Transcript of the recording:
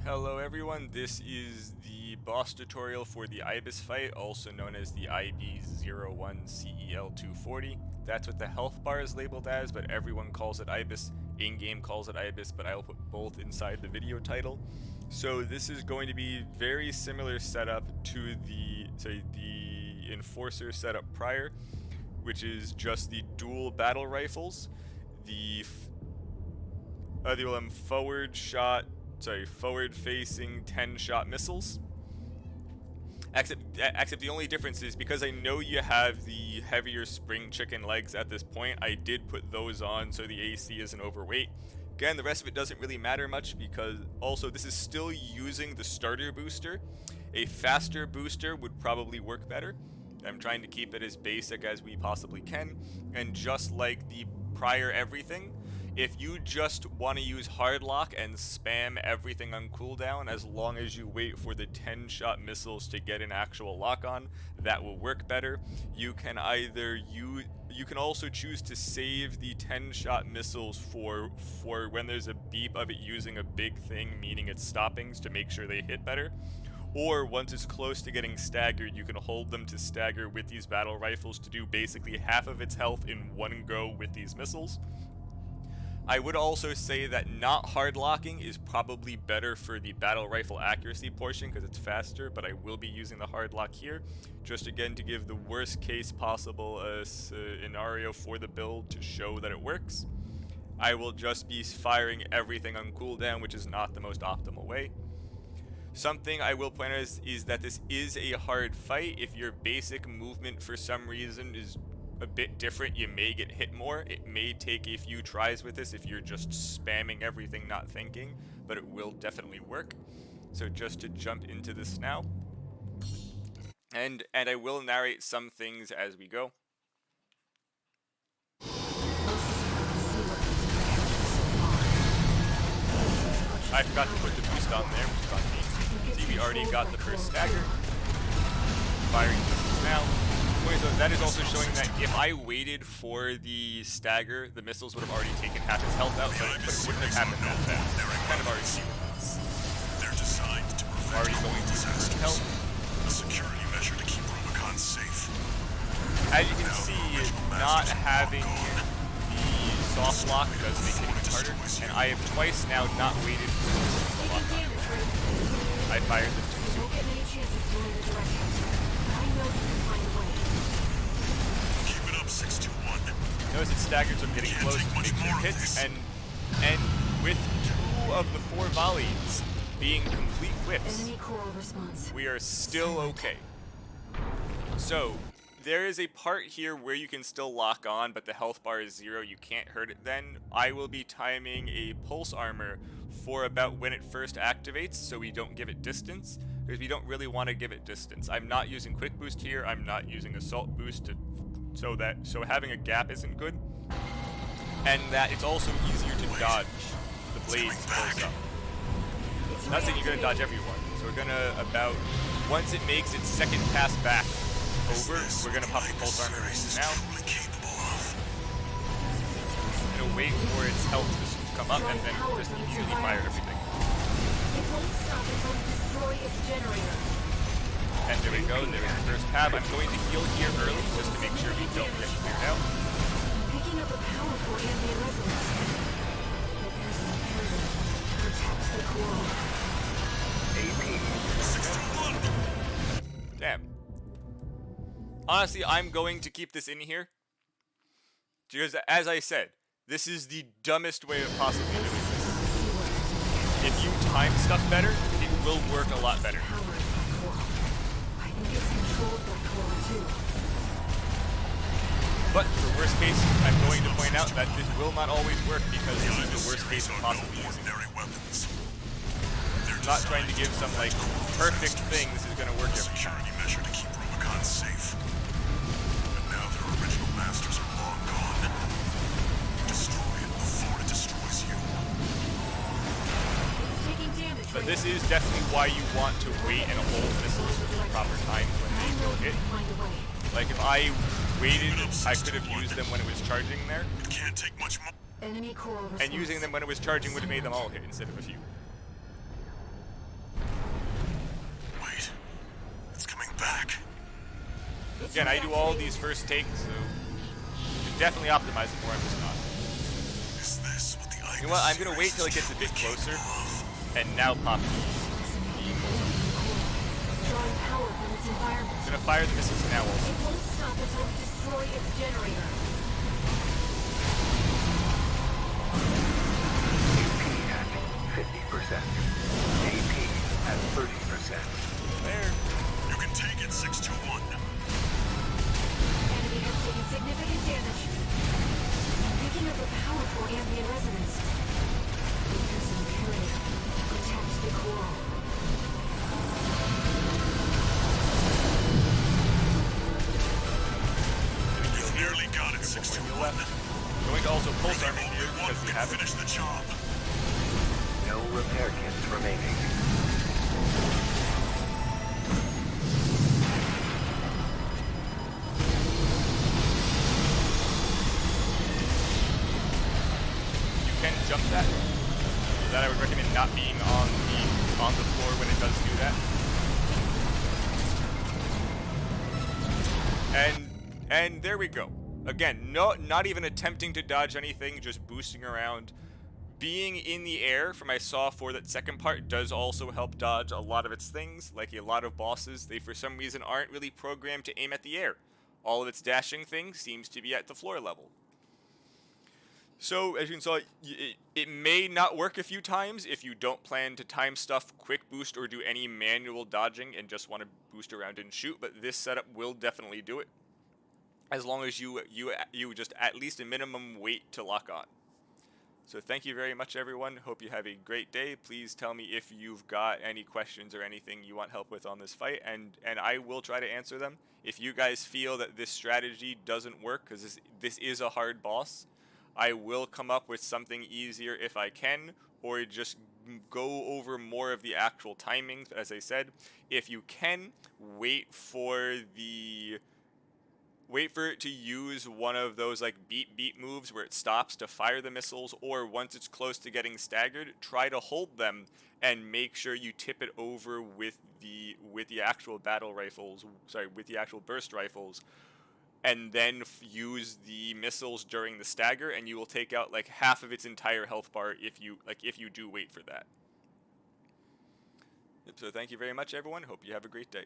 Hello everyone, this is the boss tutorial for the Ibis fight, also known as the IB-01 CEL 240. That's what the health bar is labeled as, but everyone calls it Ibis. In-game calls it Ibis, but I'll put both inside the video title. So this is going to be very similar setup to the Enforcer setup prior, which is just the dual battle rifles, the forward-facing 10-shot missiles. Except the only difference is, because I know you have the heavier spring chicken legs at this point, I did put those on so the AC isn't overweight. Again, the rest of it doesn't really matter much, because also this is still using the starter booster. A faster booster would probably work better. I'm trying to keep it as basic as we possibly can, and just like the prior everything, if you just want to use hard lock and spam everything on cooldown, as long as you wait for the 10-shot missiles to get an actual lock on, that will work better. You can also choose to save the 10-shot missiles for when there's a beep of it using a big thing, meaning it's stoppings, to make sure they hit better. Or once it's close to getting staggered, you can hold them to stagger with these battle rifles to do basically half of its health in one go with these missiles. I would also say that not hard locking is probably better for the battle rifle accuracy portion because it's faster, but I will be using the hard lock here, just again to give the worst case possible scenario for the build to show that it works. I will just be firing everything on cooldown, which is not the most optimal way. Something I will point out is that this is a hard fight. If your basic movement for some reason is a bit different, you may get hit more. It may take a few tries with this if you're just spamming everything not thinking, but it will definitely work. So just to jump into this now, and I will narrate some things as we go. I forgot to put the boost on there, which is on me. See, we already got the first stagger. Firing missiles now. That is also showing that if I waited for the stagger, the missiles would have already taken half its health out, but it wouldn't have happened that fast. Kind of already see that. They're designed to prevent already going to disasters. A security measure to keep Rubicon safe. As you can see, not having the soft lock does make it even harder, and I have twice now not waited for the missiles to lock on. I fired them too soon. Notice it staggers them getting close to make their hits, and with 2 of the 4 volleys being complete whips, we are still okay. So there is a part here where you can still lock on, but the health bar is 0, you can't hurt it then. I will be timing a pulse armor for about when it first activates, so we don't give it distance, because we don't really want to give it distance. I'm not using quick boost here, I'm not using assault boost so having a gap isn't good, and that it's also easier to dodge the blades close up. Not saying you're going to dodge everyone, so we're going to once it makes its second pass back over, we're going to pop the pulse armor now. It'll wait for its health to come up and then just immediately fire everything. And there we go, there's the first tab. I'm going to heal here early just to make sure we don't get cleared out. Picking up a powerful ambient resonance. But there's an imperative to protect the core. Damn. Honestly, I'm going to keep this in here, because as I said, this is the dumbest way of possibly doing this. If you time stuff better, it will work a lot better. But for worst case, I'm going to point out that this will not always work, because this is the worst case of possibly using it. I'm not trying to give some like perfect thing this is going to work every time. Measure to keep Rubicon safe. But now their original masters are long gone. Destroy it before it destroys you. But this is definitely why you want to wait and hold missiles for the proper times when they go hit. Like if I waited, I could have used them when it was charging there. It can't take much more. And using them when it was charging would have made them all hit instead of a few. again, I do all these first takes, so you can definitely optimize it more. I'm just not. Is this what the You know what? I'm gonna wait till it gets a bit closer, and now pop the Drawing power from its environment. I'm gonna fire the missiles now also. It won't stop until we destroy its generator. AP at 50%. AP at 30%. There. You can take it, 621. Enemy has taken significant damage. Picking up a powerful ambient resonance. There's imperative. Protect the core. You've nearly got it, 621. Going to also pulse armor Only here one because we can have it. finish the job. No repair kits remaining. You can jump that. So that I would recommend not being on the floor when it does do that. And there we go. Again, not even attempting to dodge anything, just boosting around. Being in the air for my Saw 4, that second part, does also help dodge a lot of its things. Like a lot of bosses, they for some reason aren't really programmed to aim at the air. All of its dashing thing seems to be at the floor level. So, as you can see, it may not work a few times if you don't plan to time stuff, quick boost, or do any manual dodging and just want to boost around and shoot, but this setup will definitely do it. As long as you just at least a minimum wait to lock on. So thank you very much, everyone. Hope you have a great day. Please tell me if you've got any questions or anything you want help with on this fight, and I will try to answer them. If you guys feel that this strategy doesn't work, because this is a hard boss, I will come up with something easier if I can, or just go over more of the actual timings. As I said, if you can, wait for it to use one of those like beat moves where it stops to fire the missiles, or once it's close to getting staggered, try to hold them and make sure you tip it over with the actual battle rifles, with the actual burst rifles, and then use the missiles during the stagger, and you will take out like half of its entire health bar if you do wait for that. So thank you very much, everyone. Hope you have a great day.